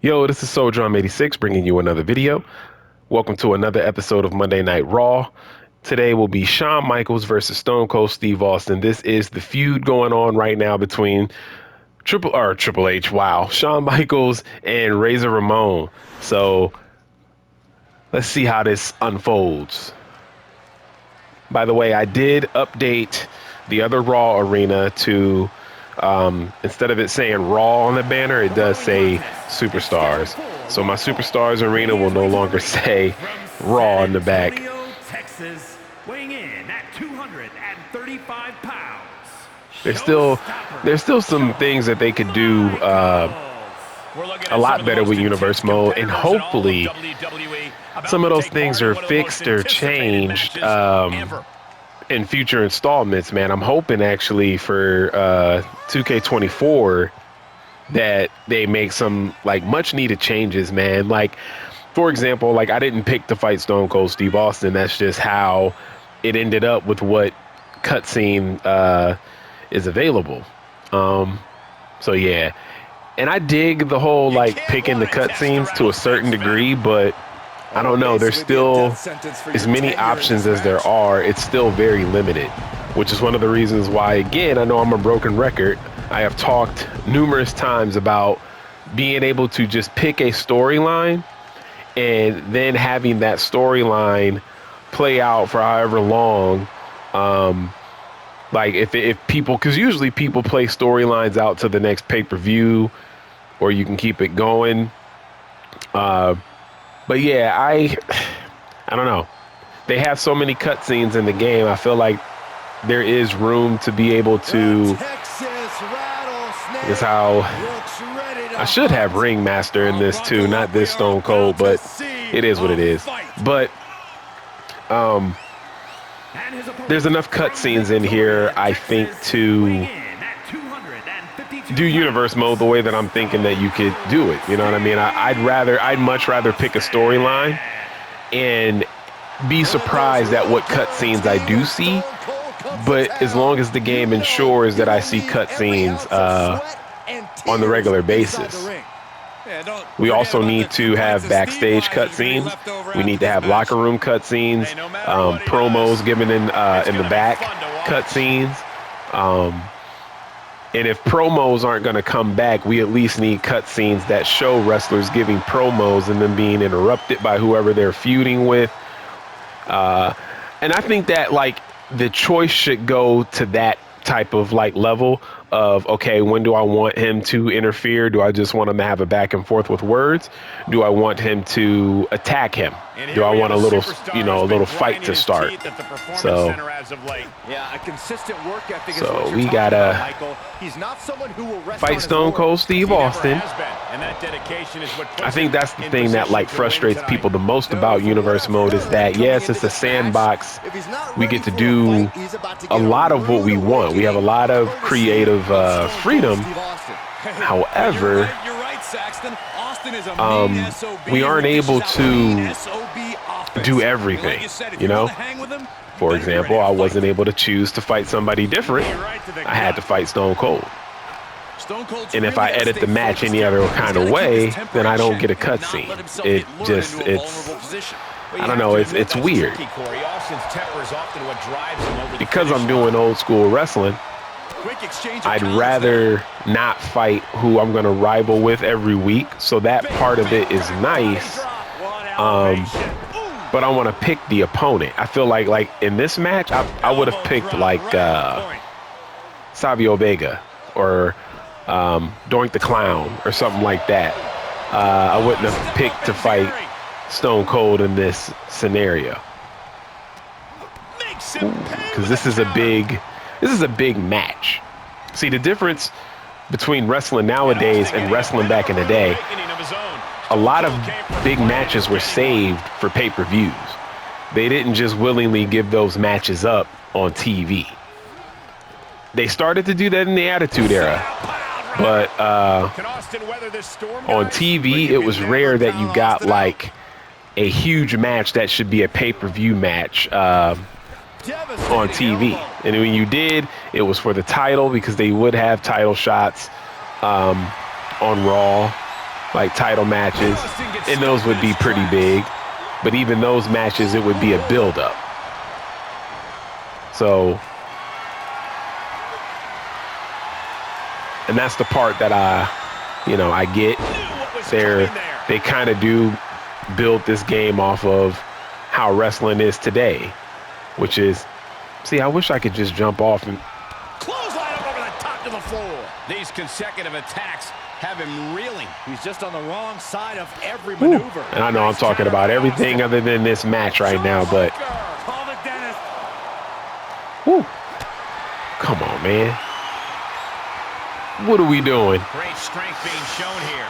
Yo, this is SoulDrum86 bringing you another video. Welcome to another episode of Monday Night Raw. Today will be Shawn Michaels versus Stone Cold Steve Austin. This is the feud going on right now between Triple H, wow, Shawn Michaels and Razor Ramon. So let's see how this unfolds. By the way, I did update the other Raw arena to instead of it saying Raw on the banner, it does say Superstars. So my Superstars arena will no longer say Raw in the back. Texas, weighing in at 235 pounds. There's still some things that they could do a lot better with Universe Mode, and hopefully some of those things are fixed or changed in future installments, man. I'm hoping actually for 2K24 that they make some like much needed changes, man. Like, for example, like I didn't pick to fight Stone Cold Steve Austin. That's just how it ended up with what cutscene is available. So yeah, and I dig the whole like picking the cutscenes to a certain degree, but I don't know, there's still as many options as there are. It's still very limited, which is one of the reasons why, again, I know I'm a broken record. I have talked numerous times about being able to just pick a storyline and then having that storyline play out for however long. Like if people, because usually people play storylines out to the next pay-per-view, or you can keep it going. But yeah, I don't know. They have so many cutscenes in the game. I feel like there is room to be able to. Is how I should have Ringmaster in this too, not this Stone Cold, but it is what it is. But there's enough cutscenes in here, I think, to do Universe Mode the way that I'm thinking that you could do it. You know what I mean? I'd much rather pick a storyline and be surprised at what cutscenes I do see. But as long as the game ensures that I see cutscenes on the regular basis. We also need to have backstage cutscenes. We need to have locker room cutscenes, promos given in the back cutscenes. And if promos aren't going to come back, we at least need cutscenes that show wrestlers giving promos and then being interrupted by whoever they're feuding with. And I think that like the choice should go to that type of like level of, okay, when do I want him to interfere? Do I just want him to have a back and forth with words? Do I want him to attack him? Do I want a little, a little fight to start? So we gotta fight Stone Cold Steve Austin. I think that's the thing that like frustrates people the most about Universe Mode is that, yes, it's a sandbox. We get to do a lot of what we want. We have a lot of creative freedom. However, we aren't able to do everything, you know? For example, I wasn't able to choose to fight somebody different. I had to fight Stone Cold. And if I edit the match any other kind of way, then I don't get a cutscene. I don't know, it's weird. Because I'm doing old school wrestling, I'd rather not fight who I'm going to rival with every week. So that part of it is nice. But I want to pick the opponent. I feel like in this match, I would have picked like Savio Vega or Doink the Clown or something like that. I wouldn't have picked to fight Stone Cold in this scenario. Because this is a big match. See, the difference between wrestling nowadays and wrestling back in the day, a lot of big matches were saved for pay-per-views. They didn't just willingly give those matches up on TV. They started to do that in the Attitude Era. But on TV, it was rare that you got like a huge match that should be a pay-per-view match on TV. And when you did, it was for the title because they would have title shots on Raw. like title matches, and those would be pretty big. But even those matches, it would be a build-up. So, and that's the part that I get. They kind of do build this game off of how wrestling is today, which is, see, I wish I could just jump off and clothesline up over the top to the floor. These consecutive attacks have him reeling. He's just on the wrong side of every maneuver. And I know I'm talking about everything other than this match right now, but woo. Come on, man. What are we doing? Great strength being shown here.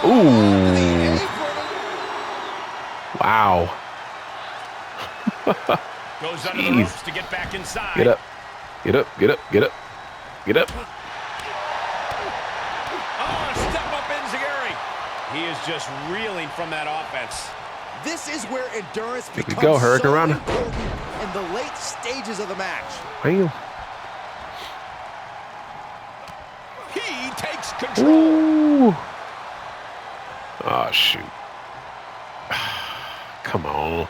Ooh. Wow. Goes under the ropes to get back inside. Get up. Get up. Get up. Get up. Get up. Oh, step up Enziguri. He is just reeling from that offense. This is where endurance becomes go, Hurricane. so important in the late stages of the match. Bam. He takes control. Ooh. Oh, shoot. Come on.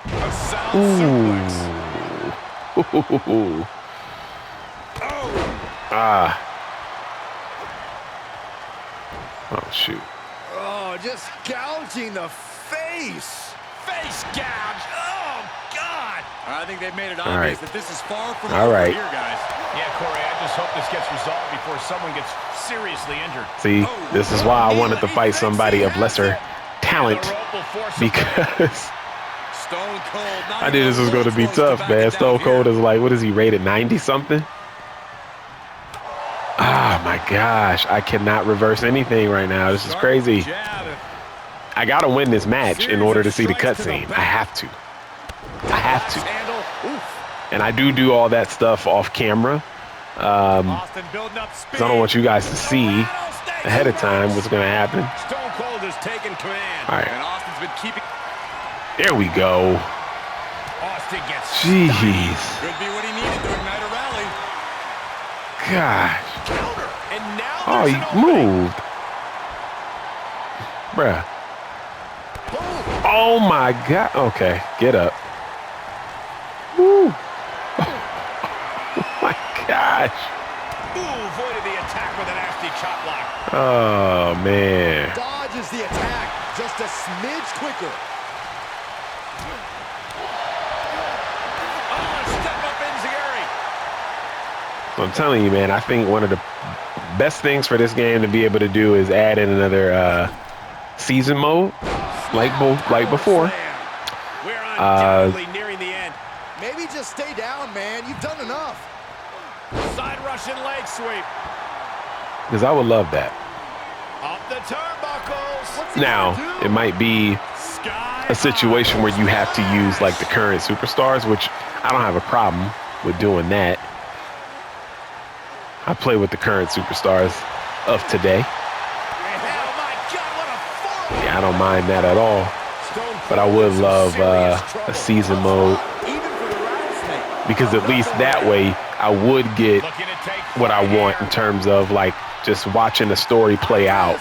A sound suplex. Ooh. Ah. Oh, shoot. Oh, just gouging the face. Face gouge. Oh, God. I think they've made it All obvious right. that this is far from All over right. here, guys. Yeah, Corey, I just hope this gets resolved before someone gets seriously injured. See, this is why I wanted to fight somebody of lesser talent, because Stone Cold, I knew this was going to be tough, man. Stone Cold is like, what is he rated, 90-something? Ah, my gosh. I cannot reverse anything right now. This is crazy. I got to win this match in order to see the cutscene. I have to. I have to. And I do all that stuff off camera. Because I don't want you guys to see ahead of time what's going to happen. Stone Cold has taken command. All right. And Austin's been keeping. There we go. Austin gets Jeez. Could be what he needed during Night of Rally. Gosh. Counter. And now Oh, he moved. Bruh. Oh, my God. Okay, get up. Woo. Oh, my gosh. Ooh, avoided the attack with a nasty chop block. Oh, man. dodges the attack just a smidge quicker. Oh, step up Enziguri. So I'm telling you, man, I think one of the best things for this game to be able to do is add in another season mode, like before. We're undoubtedly nearing the end. Maybe just stay down, man. You've done enough. Side Russian leg sweep. Because I would love that. Up the turnbuckles. Now, it might be a situation where you have to use like the current superstars, which I don't have a problem with doing that. I play with the current superstars of today. Yeah, I don't mind that at all. But I would love a season mode, because at least that way I would get what I want in terms of like just watching the story play out,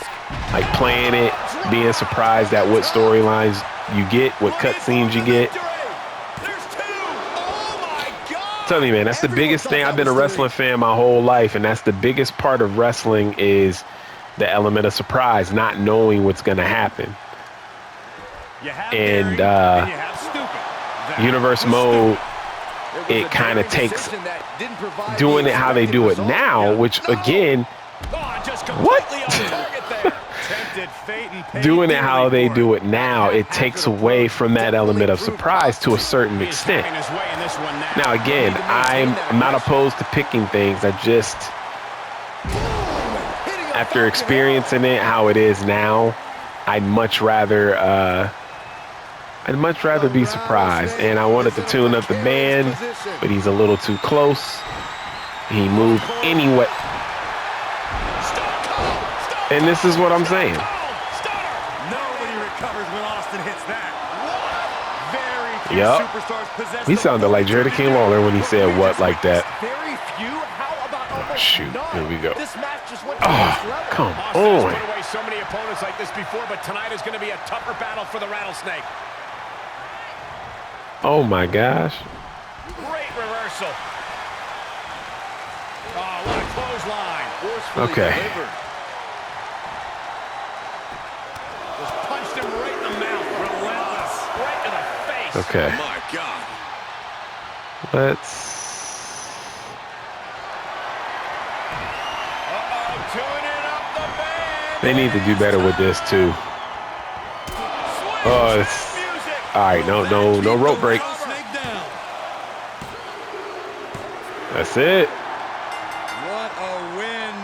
like playing it, being surprised at what storylines you get, what cutscenes you get. Tell me, man, that's the biggest thing. I've been a wrestling fan my whole life, and that's the biggest part of wrestling is the element of surprise, not knowing what's going to happen. And universe mode, it kind of takes doing it how they do it now, which again, what? Doing it how they do it now, it takes away from that element of surprise to a certain extent. Now again, I'm not opposed to picking things. I just, after experiencing it how it is now, I'd much rather be surprised. And I wanted to tune up the band, but he's a little too close. He moved anyway. And this is what I'm saying. Nobody recovers when Austin hits that. Very few superstars possess. He sounded like Jerry the King Lawler when he said what like that. Very few. How about almost shoot. Here we go. This match just went to the Oh, next level. come Austin has on. put away so many opponents like this before, but tonight is going to be a tougher battle for the Rattlesnake. Oh, my gosh. Great reversal. Oh, what a clothesline. Forcefully Okay. delivered. Just punched him right in the mouth. Relentless. Right in the face. Okay. My God. Let's... Tuning up the band. They need to do better with this, too. Oh, it's... All right, no rope break. That's it. What a win.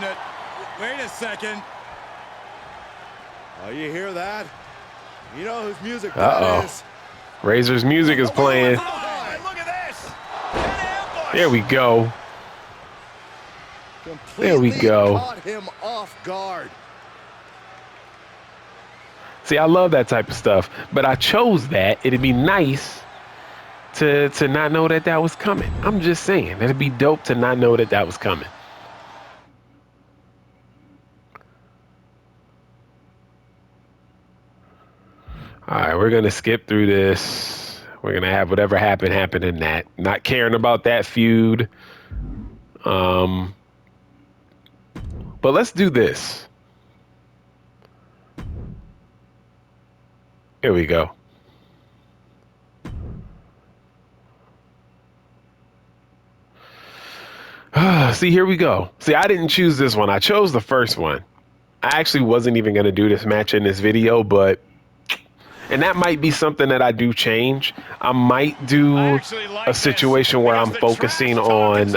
Wait a second. Oh, you hear that? You know whose music that is. Razor's music is playing. Oh, look at this. An ambush. There we go. There we Completely go. caught him off guard. See, I love that type of stuff, but I chose that. It'd be nice to not know that that was coming. I'm just saying, it'd be dope to not know that that was coming. All right, we're gonna skip through this. We're gonna have whatever happen in that. Not caring about that feud. But let's do this. Here we go. See, here we go. See, I didn't choose this one. I chose the first one. I actually wasn't even going to do this match in this video, but... And that might be something that I do change. I might do a situation where I'm focusing on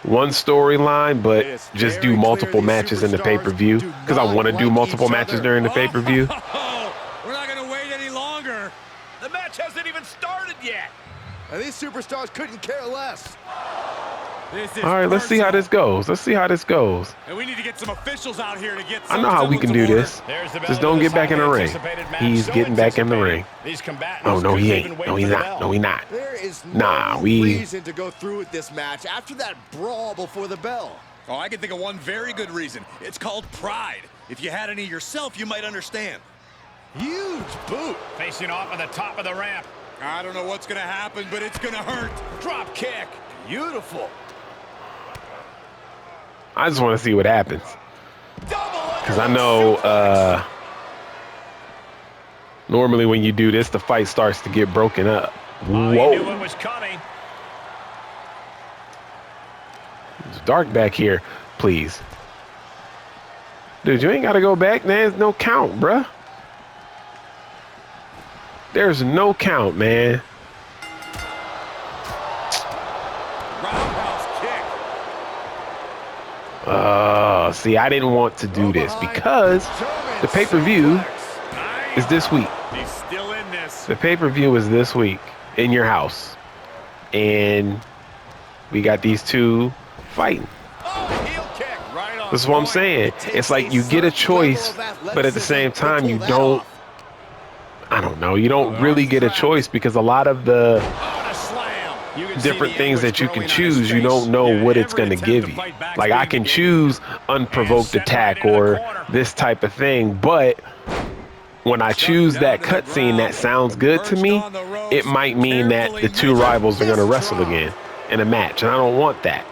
one storyline, but just do multiple matches in the pay-per-view because I want to do multiple matches during the pay-per-view. We're not going to wait any longer. The match hasn't even started yet. And these superstars couldn't care less. All right, let's see how this goes. Let's see how this goes. And we need to get some officials out here to get I know how we can do this. Just don't get back in the ring. He's getting back in the ring. Oh, no, he ain't. No, he's not. No, he's not. There is no reason to go through with this match after that brawl before the bell. Oh, I can think of one very good reason. It's called pride. If you had any yourself, you might understand. Huge boot. Facing off at the top of the ramp. I don't know what's going to happen, but it's going to hurt. Drop kick. Beautiful. I just want to see what happens. Because I know normally when you do this, the fight starts to get broken up. Oh, Whoa. he knew what was coming. It's dark back here. Please. Dude, you ain't got to go back. There's no count, bruh. There's no count, man. See, I didn't want to do this because the pay-per-view is this week. He's still in this. The pay-per-view is this week in your house. And we got these two fighting. This is what I'm saying. It's like you get a choice, but at the same time, you don't, I don't know, you don't really get a choice because a lot of the different things that you can choose, you don't know what it's going to give you. Like I can choose unprovoked attack or this type of thing, but when I choose that cutscene that sounds good to me, it might mean that the two rivals are going to wrestle again in a match, and I don't want that.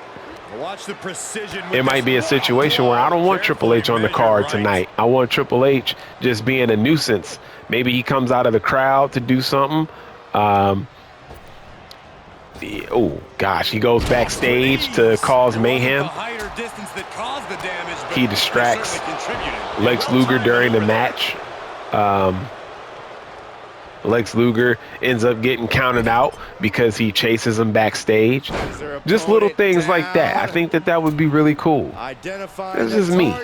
It might be a situation where I don't want Triple H on the card tonight. I want Triple H just being a nuisance. Maybe he comes out of the crowd to do something. Oh, gosh, he goes backstage to cause mayhem. He distracts Lex Luger during the match. Lex Luger ends up getting counted out because he chases him backstage. Just little things like that. I think that that would be really cool. That's just me.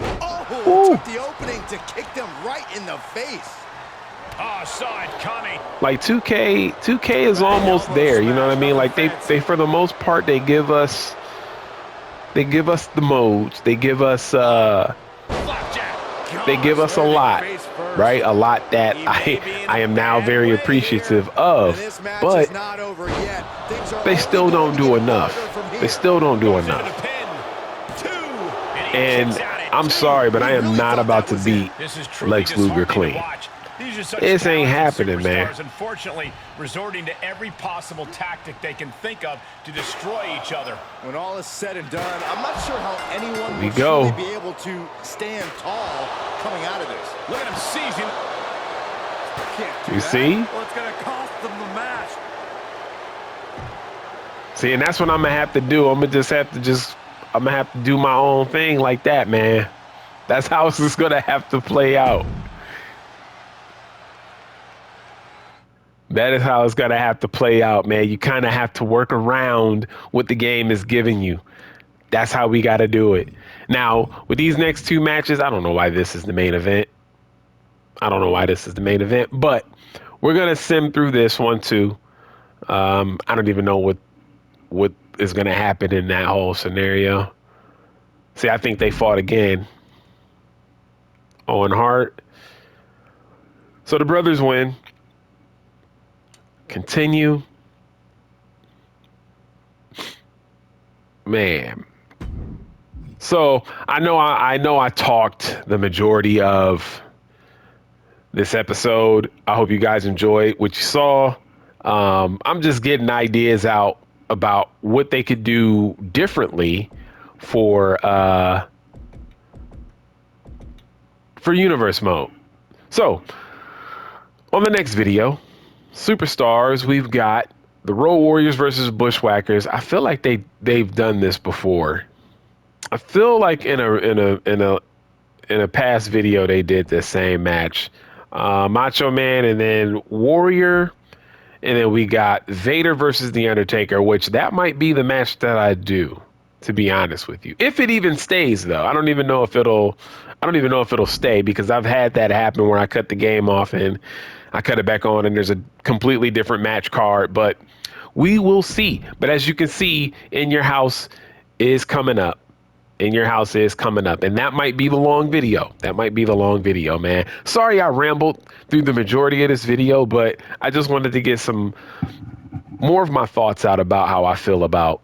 Oh, took the opening to kick them right in the face. Oh, saw it coming. Like 2K is almost there, you know what I mean? Like they for the most part they give us the modes, they give us a lot, right? A lot that I am now very appreciative of, but they still don't do enough. They still don't do enough. And I'm sorry, but I am not about to beat This is truly Lex Luger disheartening to clean. watch. These are such This ain't talented happening, man. superstars, unfortunately, resorting to every possible tactic they can think of to destroy each other. When all is said and done, I'm not sure how anyone We will go. truly be able to stand tall coming out of this. Look at him seizing. Can't do You that. see? Well, it's going to cost them the match. See, and that's what I'm gonna have to do. I'm gonna have to do my own thing like that, man. That's how it's just gonna have to play out. That is how it's gonna have to play out, man. You kind of have to work around what the game is giving you. That's how we got to do it. Now, with these next two matches, I don't know why this is the main event. But we're gonna sim through this one too. I don't even know what is gonna happen in that whole scenario. See, I think they fought again. Owen Hart. So the brothers win. Continue. Man. So I know I talked the majority of this episode. I hope you guys enjoyed what you saw. I'm just getting ideas out about what they could do differently for universe mode. So on the next video, Superstars, we've got the Road Warriors versus Bushwhackers. I feel like they've done this before. I feel like in a past video they did the same match. Macho Man and then Warrior, and then we got Vader versus The Undertaker, which that might be the match that I do, to be honest with you. If it even stays though. I don't even know if it'll stay, because I've had that happen where I cut the game off and I cut it back on and there's a completely different match card, but we will see. But as you can see, In Your House is coming up. And that might be the long video. Man. Sorry I rambled through the majority of this video, but I just wanted to get some more of my thoughts out about how I feel about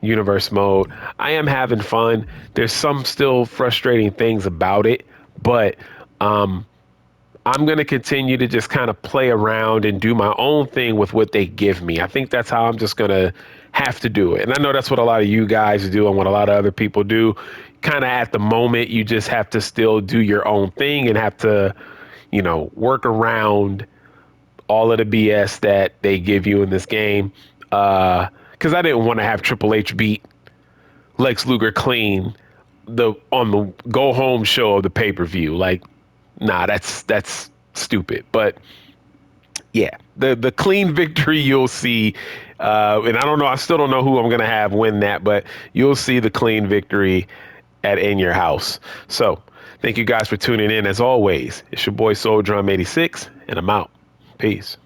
universe mode. I am having fun. There's some still frustrating things about it, but I'm going to continue to just kind of play around and do my own thing with what they give me. I think that's how I'm just going to have to do it. And I know that's what a lot of you guys do and what a lot of other people do. Kind of at the moment, you just have to still do your own thing and have to, work around all of the BS that they give you in this game. Because I didn't want to have Triple H beat Lex Luger clean on the go home show of the pay-per-view. Like, nah, that's stupid. But yeah, the clean victory you'll see, and I still don't know who I'm gonna have win that, but you'll see the clean victory at In Your House. So thank you guys for tuning in. As always, it's your boy Soul Drum 86, and I'm out. Peace.